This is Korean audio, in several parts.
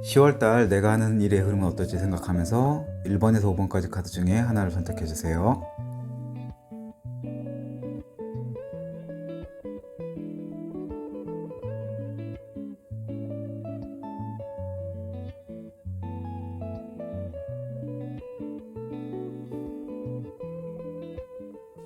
10월달 내가 하는 일의 흐름은 어떨지 생각하면서 1번에서 5번까지 카드 중에 하나를 선택해 주세요.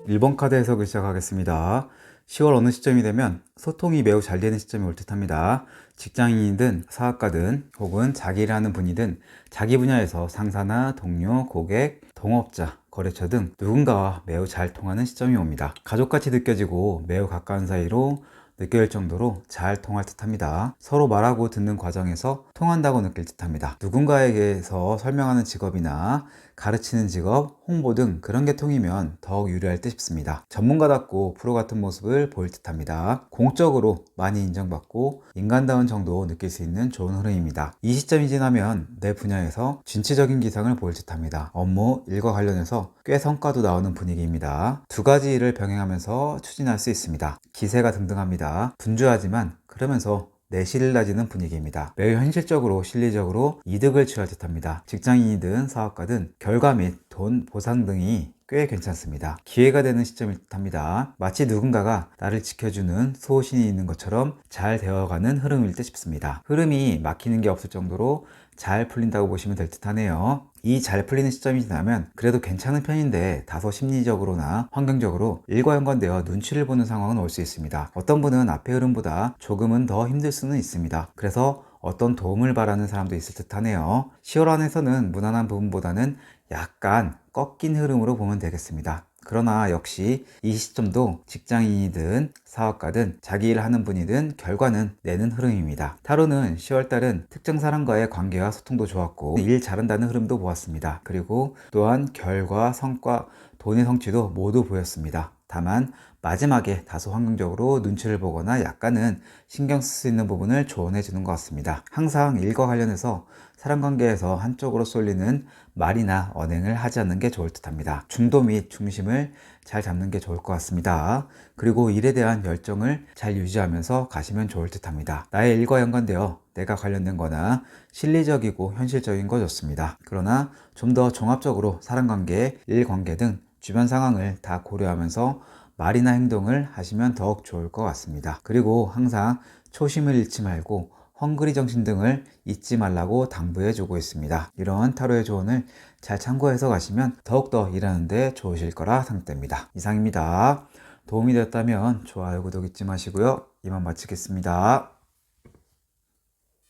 1번 카드 해석을 시작하겠습니다. 10월 어느 시점이 되면 소통이 매우 잘 되는 시점이 올 듯합니다. 직장인이든 사업가든 혹은 자기 일하는 분이든 자기 분야에서 상사나 동료, 고객, 동업자, 거래처 등 누군가와 매우 잘 통하는 시점이 옵니다. 가족같이 느껴지고 매우 가까운 사이로 느껴질 정도로 잘 통할 듯합니다. 서로 말하고 듣는 과정에서 통한다고 느낄 듯합니다. 누군가에게서 설명하는 직업이나 가르치는 직업, 홍보 등 그런 게 통이면 더욱 유리할 듯 싶습니다. 전문가답고 프로 같은 모습을 보일 듯합니다. 공적으로 많이 인정받고 인간다운 정도 느낄 수 있는 좋은 흐름입니다. 이 시점이 지나면 내 분야에서 진취적인 기상을 보일 듯합니다. 업무, 일과 관련해서 꽤 성과도 나오는 분위기입니다. 두 가지 일을 병행하면서 추진할 수 있습니다. 기세가 등등합니다. 분주하지만 그러면서 내실을 다지는 분위기입니다. 매우 현실적으로 실리적으로 이득을 취할 듯합니다. 직장인이든 사업가든 결과 및 돈, 보상 등이 꽤 괜찮습니다. 기회가 되는 시점일 듯합니다. 마치 누군가가 나를 지켜주는 소신이 있는 것처럼 잘 되어가는 흐름일 듯 싶습니다. 흐름이 막히는 게 없을 정도로 잘 풀린다고 보시면 될 듯하네요. 이 잘 풀리는 시점이 지나면 그래도 괜찮은 편인데 다소 심리적으로나 환경적으로 일과 연관되어 눈치를 보는 상황은 올 수 있습니다. 어떤 분은 앞의 흐름보다 조금은 더 힘들 수는 있습니다. 그래서 어떤 도움을 바라는 사람도 있을 듯 하네요. 10월 안에서는 무난한 부분보다는 약간 꺾인 흐름으로 보면 되겠습니다. 그러나 역시 이 시점도 직장인이든 사업가든 자기 일 하는 분이든 결과는 내는 흐름입니다. 타로는 10월달은 특정 사람과의 관계와 소통도 좋았고 일 잘한다는 흐름도 보았습니다. 그리고 또한 결과, 성과, 돈의 성취도 모두 보였습니다. 다만 마지막에 다소 환경적으로 눈치를 보거나 약간은 신경 쓸 수 있는 부분을 조언해 주는 것 같습니다. 항상 일과 관련해서 사람관계에서 한쪽으로 쏠리는 말이나 언행을 하지 않는 게 좋을 듯 합니다. 중도 및 중심을 잘 잡는 게 좋을 것 같습니다. 그리고 일에 대한 열정을 잘 유지하면서 가시면 좋을 듯 합니다. 나의 일과 연관되어 내가 관련된 거나 실리적이고 현실적인 거 좋습니다. 그러나 좀 더 종합적으로 사람관계, 일관계 등 주변 상황을 다 고려하면서 말이나 행동을 하시면 더욱 좋을 것 같습니다. 그리고 항상 초심을 잃지 말고 헝그리 정신 등을 잊지 말라고 당부해 주고 있습니다. 이런 타로의 조언을 잘 참고해서 가시면 더욱더 일하는데 좋으실 거라 생각됩니다. 이상입니다. 도움이 되었다면 좋아요, 구독 잊지 마시고요. 이만 마치겠습니다.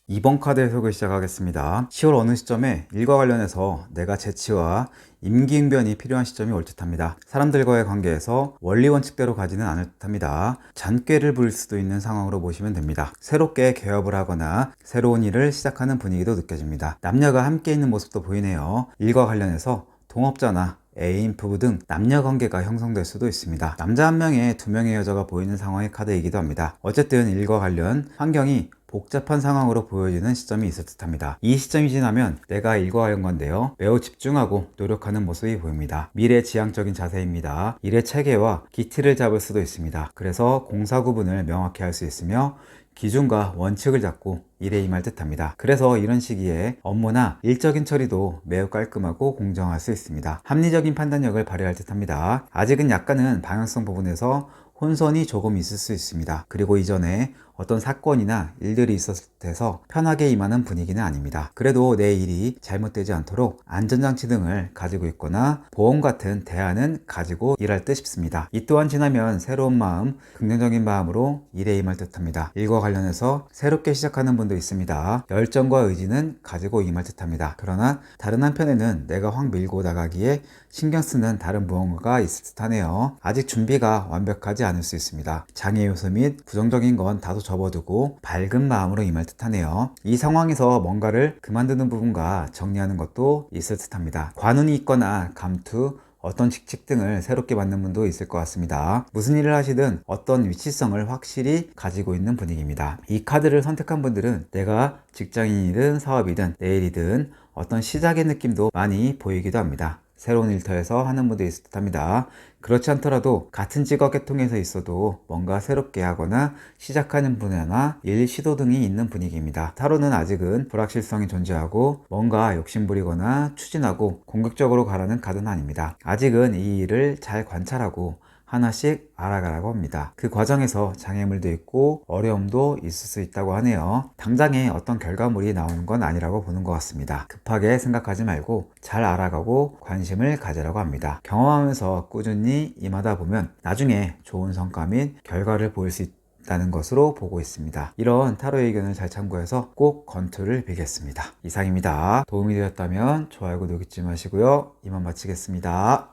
2번 카드 해석을 시작하겠습니다. 10월 어느 시점에 일과 관련해서 내가 재치와 임기응변이 필요한 시점이 올 듯합니다. 사람들과의 관계에서 원리 원칙대로 가지는 않을 듯합니다. 잔꾀를 부릴 수도 있는 상황으로 보시면 됩니다. 새롭게 개업을 하거나 새로운 일을 시작하는 분위기도 느껴집니다. 남녀가 함께 있는 모습도 보이네요. 일과 관련해서 동업자나 애인, 부부 등 남녀 관계가 형성될 수도 있습니다. 남자 한 명에 두 명의 여자가 보이는 상황의 카드이기도 합니다. 어쨌든 일과 관련 환경이 복잡한 상황으로 보여지는 시점이 있을 듯합니다. 이 시점이 지나면 내가 일과 연관되어 매우 집중하고 노력하는 모습이 보입니다. 미래지향적인 자세입니다. 일의 체계와 기틀을 잡을 수도 있습니다. 그래서 공사 구분을 명확히 할 수 있으며 기준과 원칙을 잡고 일에 임할 듯합니다. 그래서 이런 시기에 업무나 일적인 처리도 매우 깔끔하고 공정할 수 있습니다. 합리적인 판단력을 발휘할 듯합니다. 아직은 약간은 방향성 부분에서 혼선이 조금 있을 수 있습니다. 그리고 이전에 어떤 사건이나 일들이 있었을 때서 편하게 임하는 분위기는 아닙니다. 그래도 내 일이 잘못되지 않도록 안전장치 등을 가지고 있거나 보험 같은 대안은 가지고 일할 듯 싶습니다. 이 또한 지나면 새로운 마음, 긍정적인 마음으로 일에 임할 듯합니다. 일과 관련해서 새롭게 시작하는 분도 있습니다. 열정과 의지는 가지고 임할 듯합니다. 그러나 다른 한편에는 내가 확 밀고 나가기에 신경 쓰는 다른 무언가가 있을 듯하네요. 아직 준비가 완벽하지 않을 수 있습니다. 장애 요소 및 부정적인 건 다소 접어두고 밝은 마음으로 임할 듯하네요. 이 상황에서 뭔가를 그만두는 부분과 정리하는 것도 있을 듯합니다. 관운이 있거나 감투, 어떤 직책 등을 새롭게 맡는 분도 있을 것 같습니다. 무슨 일을 하시든 어떤 위치성을 확실히 가지고 있는 분위기입니다. 이 카드를 선택한 분들은 내가 직장인이든 사업이든 내일이든 어떤 시작의 느낌도 많이 보이기도 합니다. 새로운 일터에서 하는 분도 있을 듯합니다. 그렇지 않더라도 같은 직업 계통에서 있어도 뭔가 새롭게 하거나 시작하는 분야나 일 시도 등이 있는 분위기입니다. 타로는 아직은 불확실성이 존재하고 뭔가 욕심부리거나 추진하고 공격적으로 가라는 카드는 아닙니다. 아직은 이 일을 잘 관찰하고 하나씩 알아가라고 합니다. 그 과정에서 장애물도 있고 어려움도 있을 수 있다고 하네요. 당장에 어떤 결과물이 나오는 건 아니라고 보는 것 같습니다. 급하게 생각하지 말고 잘 알아가고 관심을 가지라고 합니다. 경험하면서 꾸준히 임하다 보면 나중에 좋은 성과 및 결과를 보일 수 있다는 것으로 보고 있습니다. 이런 타로의 의견을 잘 참고해서 꼭 건투를 빌겠습니다. 이상입니다. 도움이 되었다면 좋아요, 구독 잊지 마시고요. 이만 마치겠습니다.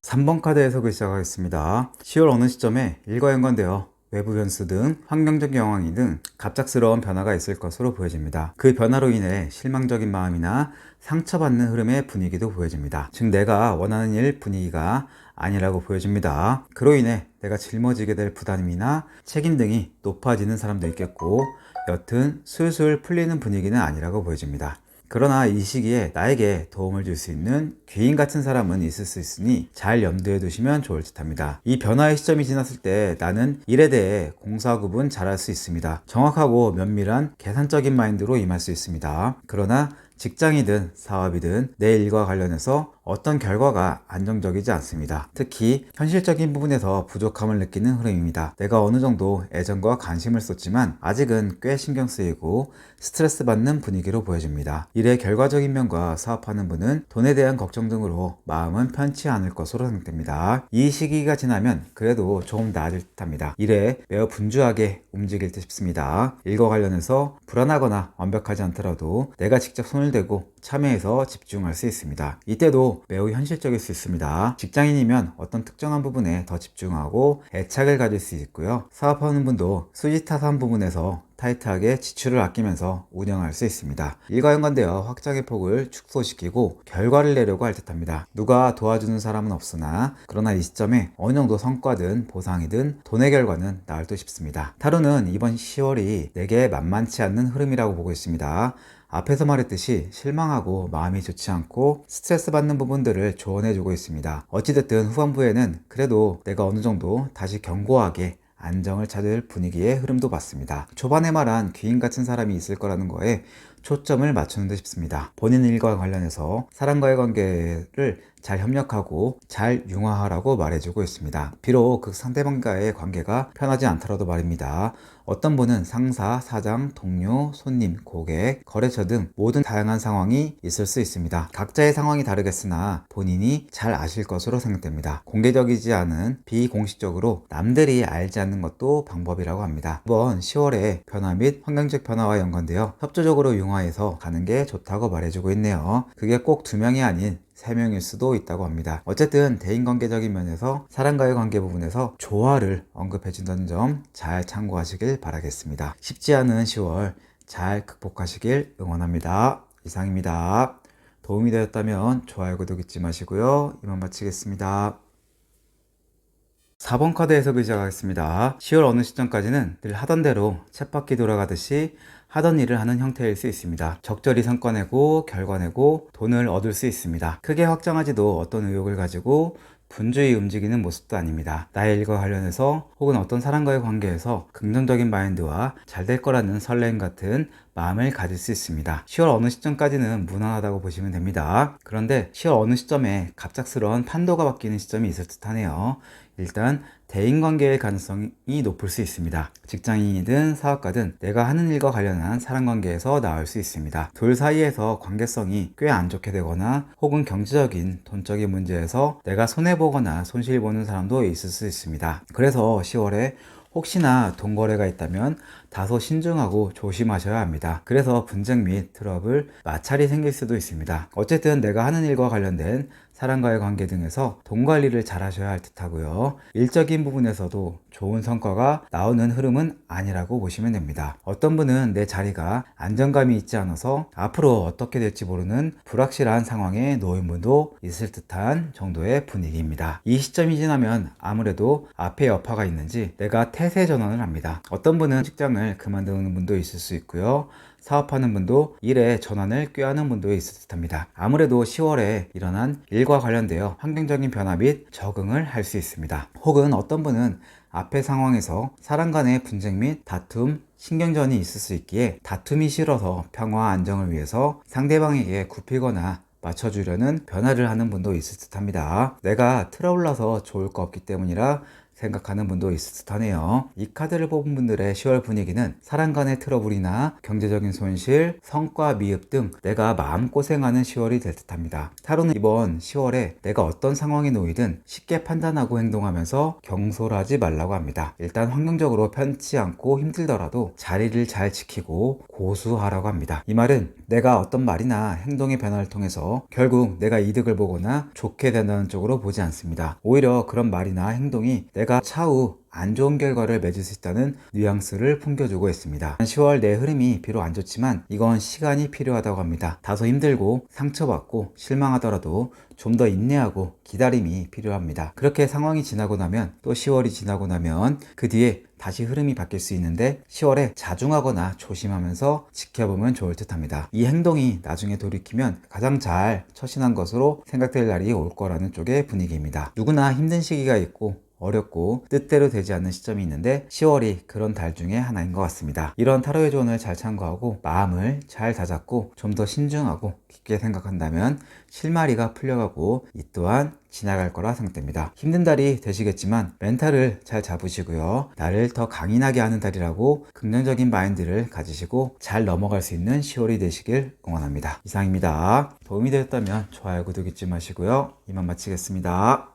3번 카드 해석을 시작하겠습니다. 10월 어느 시점에 일과 연관되어 외부 변수 등 환경적 영향이 등 갑작스러운 변화가 있을 것으로 보여집니다. 그 변화로 인해 실망적인 마음이나 상처받는 흐름의 분위기도 보여집니다. 즉 내가 원하는 일 분위기가 아니라고 보여집니다. 그로 인해 내가 짊어지게 될 부담이나 책임 등이 높아지는 사람도 있겠고 여튼 술술 풀리는 분위기는 아니라고 보여집니다. 그러나 이 시기에 나에게 도움을 줄 수 있는 귀인 같은 사람은 있을 수 있으니 잘 염두에 두시면 좋을 듯 합니다. 이 변화의 시점이 지났을 때 나는 일에 대해 공사구분 잘할 수 있습니다. 정확하고 면밀한 계산적인 마인드로 임할 수 있습니다. 그러나 직장이든 사업이든 내 일과 관련해서 어떤 결과가 안정적이지 않습니다. 특히 현실적인 부분에서 부족함을 느끼는 흐름입니다. 내가 어느 정도 애정과 관심을 쏟지만 아직은 꽤 신경 쓰이고 스트레스 받는 분위기로 보여집니다. 일의 결과적인 면과 사업하는 분은 돈에 대한 걱정 등으로 마음은 편치 않을 것으로 생각됩니다. 이 시기가 지나면 그래도 좀 나아질 듯합니다. 일에 매우 분주하게 움직일 듯 싶습니다. 일과 관련해서 불안하거나 완벽하지 않더라도 내가 직접 손을 대고 참여해서 집중할 수 있습니다. 이때도 매우 현실적일 수 있습니다. 직장인이면 어떤 특정한 부분에 더 집중하고 애착을 가질 수 있고요. 사업하는 분도 수지타산 부분에서 타이트하게 지출을 아끼면서 운영할 수 있습니다. 일과 연관되어 확장의 폭을 축소시키고 결과를 내려고 할 듯합니다. 누가 도와주는 사람은 없으나 그러나 이 시점에 어느 정도 성과든 보상이든 돈의 결과는 나을 듯 싶습니다. 타로는 이번 10월이 내게 만만치 않는 흐름이라고 보고 있습니다. 앞에서 말했듯이 실망하고 마음이 좋지 않고 스트레스 받는 부분들을 조언해주고 있습니다. 어찌됐든 후반부에는 그래도 내가 어느 정도 다시 견고하게 안정을 찾을 분위기의 흐름도 봤습니다. 초반에 말한 귀인 같은 사람이 있을 거라는 거에 초점을 맞추는 듯 싶습니다. 본인 일과 관련해서 사람과의 관계를 잘 협력하고 잘 융화하라고 말해주고 있습니다. 비록 그 상대방과의 관계가 편하지 않더라도 말입니다. 어떤 분은 상사, 사장, 동료, 손님, 고객, 거래처 등 모든 다양한 상황이 있을 수 있습니다. 각자의 상황이 다르겠으나 본인이 잘 아실 것으로 생각됩니다. 공개적이지 않은 비공식적으로 남들이 알지 않는 것도 방법이라고 합니다. 이번 10월에 변화 및 환경적 변화와 연관되어 협조적으로 융화해서 가는 게 좋다고 말해주고 있네요. 그게 꼭 2명이 아닌 3명일 수도 있다고 합니다. 어쨌든 대인관계적인 면에서 사람과의 관계 부분에서 조화를 언급해준다는 점 잘 참고하시길 바라겠습니다. 쉽지 않은 10월 잘 극복하시길 응원합니다. 이상입니다. 도움이 되었다면 좋아요, 구독 잊지 마시고요. 이만 마치겠습니다. 4번 카드 해석을 시작하겠습니다. 10월 어느 시점까지는 늘 하던 대로 쳇바퀴 돌아가듯이 하던 일을 하는 형태일 수 있습니다. 적절히 성과 내고 결과 내고 돈을 얻을 수 있습니다. 크게 확장하지도 어떤 의욕을 가지고 분주히 움직이는 모습도 아닙니다. 나의 일과 관련해서 혹은 어떤 사람과의 관계에서 긍정적인 마인드와 잘 될 거라는 설렘 같은 마음을 가질 수 있습니다. 10월 어느 시점까지는 무난하다고 보시면 됩니다. 그런데 10월 어느 시점에 갑작스러운 판도가 바뀌는 시점이 있을 듯 하네요. 일단 대인관계의 가능성이 높을 수 있습니다. 직장인이든 사업가든 내가 하는 일과 관련한 사람관계에서 나올 수 있습니다. 둘 사이에서 관계성이 꽤 안 좋게 되거나 혹은 경제적인 돈적인 문제에서 내가 손해보거나 손실보는 사람도 있을 수 있습니다. 그래서 10월에 혹시나 돈 거래가 있다면 다소 신중하고 조심하셔야 합니다. 그래서 분쟁 및 트러블, 마찰이 생길 수도 있습니다. 어쨌든 내가 하는 일과 관련된 사람과의 관계 등에서 돈 관리를 잘 하셔야 할 듯하고요. 일적인 부분에서도 좋은 성과가 나오는 흐름은 아니라고 보시면 됩니다. 어떤 분은 내 자리가 안정감이 있지 않아서 앞으로 어떻게 될지 모르는 불확실한 상황에 놓인 분도 있을 듯한 정도의 분위기입니다. 이 시점이 지나면 아무래도 앞에 여파가 있는지 내가 태세 전환을 합니다. 어떤 분은 직장을 그만두는 분도 있을 수 있고요. 사업하는 분도 일의 전환을 꾀하는 분도 있을 듯합니다. 아무래도 10월에 일어난 일과 관련되어 환경적인 변화 및 적응을 할 수 있습니다. 혹은 어떤 분은 앞의 상황에서 사람 간의 분쟁 및 다툼, 신경전이 있을 수 있기에 다툼이 싫어서 평화와 안정을 위해서 상대방에게 굽히거나 맞춰주려는 변화를 하는 분도 있을 듯합니다. 내가 틀어올라서 좋을 거 없기 때문이라 생각하는 분도 있을 듯하네요. 이 카드를 뽑은 분들의 10월 분위기는 사람 간의 트러블이나 경제적인 손실, 성과 미흡 등 내가 마음고생하는 10월이 될 듯합니다. 타로는 이번 10월에 내가 어떤 상황에 놓이든 쉽게 판단하고 행동하면서 경솔하지 말라고 합니다. 일단 환경적으로 편치 않고 힘들더라도 자리를 잘 지키고 고수하라고 합니다. 이 말은 내가 어떤 말이나 행동의 변화를 통해서 결국 내가 이득을 보거나 좋게 된다는 쪽으로 보지 않습니다. 오히려 그런 말이나 행동이 내가 차후 안 좋은 결과를 맺을 수 있다는 뉘앙스를 풍겨주고 있습니다. 10월 내 흐름이 비록 안 좋지만 이건 시간이 필요하다고 합니다. 다소 힘들고 상처받고 실망하더라도 좀 더 인내하고 기다림이 필요합니다. 그렇게 상황이 지나고 나면 또 10월이 지나고 나면 그 뒤에 다시 흐름이 바뀔 수 있는데 10월에 자중하거나 조심하면서 지켜보면 좋을 듯 합니다. 이 행동이 나중에 돌이키면 가장 잘 처신한 것으로 생각될 날이 올 거라는 쪽의 분위기입니다. 누구나 힘든 시기가 있고 어렵고 뜻대로 되지 않는 시점이 있는데 10월이 그런 달 중에 하나인 것 같습니다. 이런 타로의 조언을 잘 참고하고 마음을 잘 다잡고 좀 더 신중하고 깊게 생각한다면 실마리가 풀려가고 이 또한 지나갈 거라 생각됩니다. 힘든 달이 되시겠지만 멘탈을 잘 잡으시고요. 나를 더 강인하게 하는 달이라고 긍정적인 마인드를 가지시고 잘 넘어갈 수 있는 10월이 되시길 응원합니다. 이상입니다. 도움이 되었다면 좋아요, 구독 잊지 마시고요. 이만 마치겠습니다.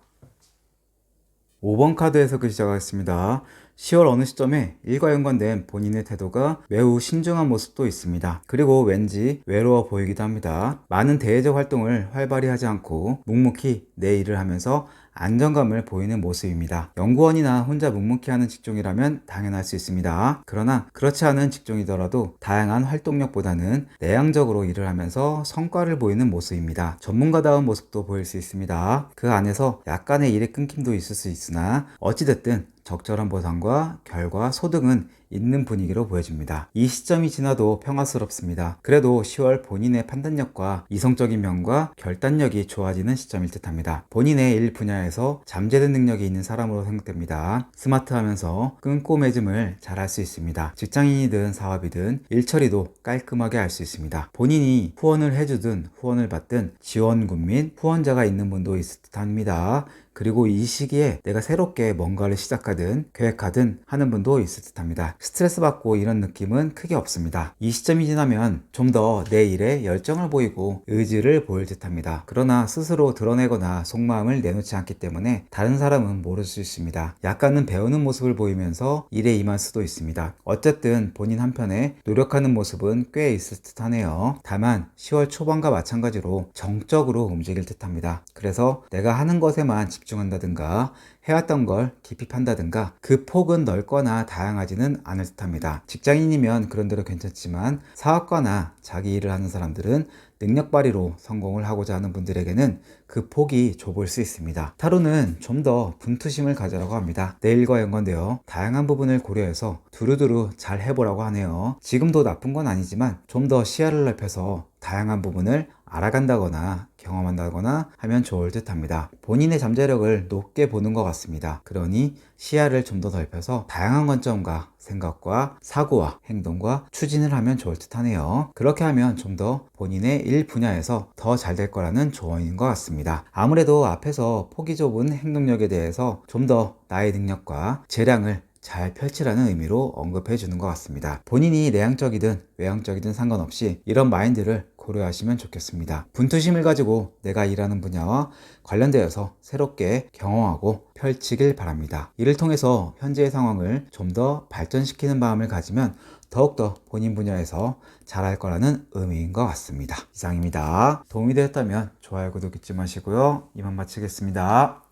5번 카드 해석을 시작하겠습니다. 10월 어느 시점에 일과 연관된 본인의 태도가 매우 신중한 모습도 있습니다. 그리고 왠지 외로워 보이기도 합니다. 많은 대외적 활동을 활발히 하지 않고 묵묵히 내 일을 하면서 안정감을 보이는 모습입니다. 연구원이나 혼자 묵묵히 하는 직종이라면 당연할 수 있습니다. 그러나 그렇지 않은 직종이더라도 다양한 활동력보다는 내향적으로 일을 하면서 성과를 보이는 모습입니다. 전문가다운 모습도 보일 수 있습니다. 그 안에서 약간의 일의 끊김도 있을 수 있으나 어찌됐든 적절한 보상과 결과, 소득은 있는 분위기로 보여집니다. 이 시점이 지나도 평화스럽습니다. 그래도 10월 본인의 판단력과 이성적인 면과 결단력이 좋아지는 시점일 듯합니다. 본인의 일 분야에서 잠재된 능력이 있는 사람으로 생각됩니다. 스마트하면서 끈꼬매짐을 잘 할 수 있습니다. 직장인이든 사업이든 일 처리도 깔끔하게 할 수 있습니다. 본인이 후원을 해주든 후원을 받든 지원군 및 후원자가 있는 분도 있을 듯합니다. 그리고 이 시기에 내가 새롭게 뭔가를 시작하든 계획하든 하는 분도 있을 듯합니다. 스트레스 받고 이런 느낌은 크게 없습니다. 이 시점이 지나면 좀 더 내 일에 열정을 보이고 의지를 보일 듯합니다. 그러나 스스로 드러내거나 속마음을 내놓지 않기 때문에 다른 사람은 모를 수 있습니다. 약간은 배우는 모습을 보이면서 일에 임할 수도 있습니다. 어쨌든 본인 한편에 노력하는 모습은 꽤 있을 듯하네요. 다만 10월 초반과 마찬가지로 정적으로 움직일 듯합니다. 그래서 내가 하는 것에만 집중한다든가 해왔던 걸 깊이 판다든가 그 폭은 넓거나 다양하지는 않을 듯합니다. 직장인이면 그런대로 괜찮지만 사업가나 자기 일을 하는 사람들은 능력 발휘로 성공을 하고자 하는 분들에게는 그 폭이 좁을 수 있습니다. 타로는 좀 더 분투심을 가져라고 합니다. 내 일과 연관되어 다양한 부분을 고려해서 두루두루 잘 해보라고 하네요. 지금도 나쁜 건 아니지만 좀 더 시야를 넓혀서 다양한 부분을 알아간다거나 경험한다거나 하면 좋을 듯 합니다. 본인의 잠재력을 높게 보는 것 같습니다. 그러니 시야를 좀 더 넓혀서 다양한 관점과 생각과 사고와 행동과 추진을 하면 좋을 듯 하네요. 그렇게 하면 좀 더 본인의 일 분야에서 더 잘 될 거라는 조언인 것 같습니다. 아무래도 앞에서 폭이 좁은 행동력에 대해서 좀 더 나의 능력과 재량을 잘 펼치라는 의미로 언급해 주는 것 같습니다. 본인이 내향적이든 외향적이든 상관없이 이런 마인드를 고려하시면 좋겠습니다. 분투심을 가지고 내가 일하는 분야와 관련되어서 새롭게 경험하고 펼치길 바랍니다. 이를 통해서 현재의 상황을 좀 더 발전시키는 마음을 가지면 더욱더 본인 분야에서 잘할 거라는 의미인 것 같습니다. 이상입니다. 도움이 되었다면 좋아요, 구독 잊지 마시고요. 이만 마치겠습니다.